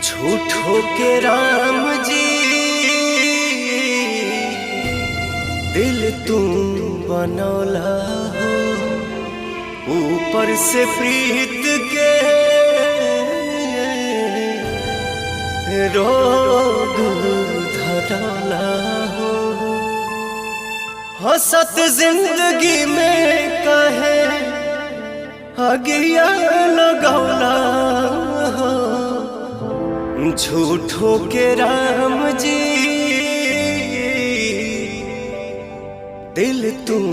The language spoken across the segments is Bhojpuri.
झूठो के राम जी दिल तुम बनौला हो, ऊपर से प्रीत के रोग धरौला हो। हंसत जिंदगी में कहे अगिया लगौला हो, झूठो के राम जी दिल तुम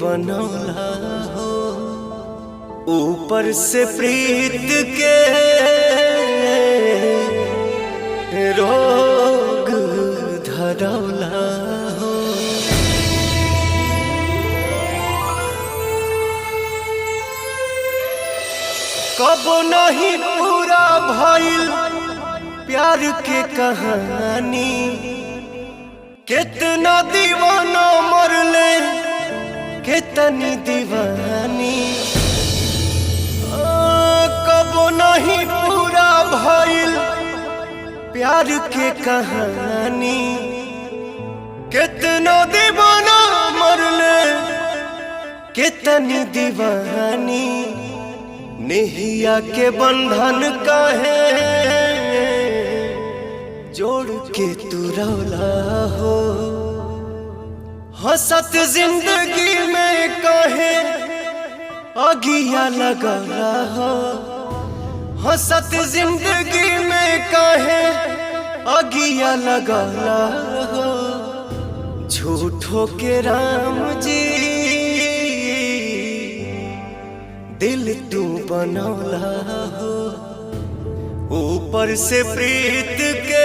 बनौला हो, ऊपर से प्रीत के रोग धरौला हो। कब नहीं पूरा भइल प्यार के कहानी, कितना दीवाना मरले कितनी दीवानी। कब नहीं पूरा भइल प्यार के कहानी, कितना दीवाना मरले कितनी दीवानी। नेहिया के बंधन काहे जोड़ के तू रौला हो, हंसत जिंदगी में काहे अगिया लगौला हो। हंसत जिंदगी में काहे अगिया लगौला हो, झूठो के राम जी दिल तू बनौला हो, ऊपर से प्रीत के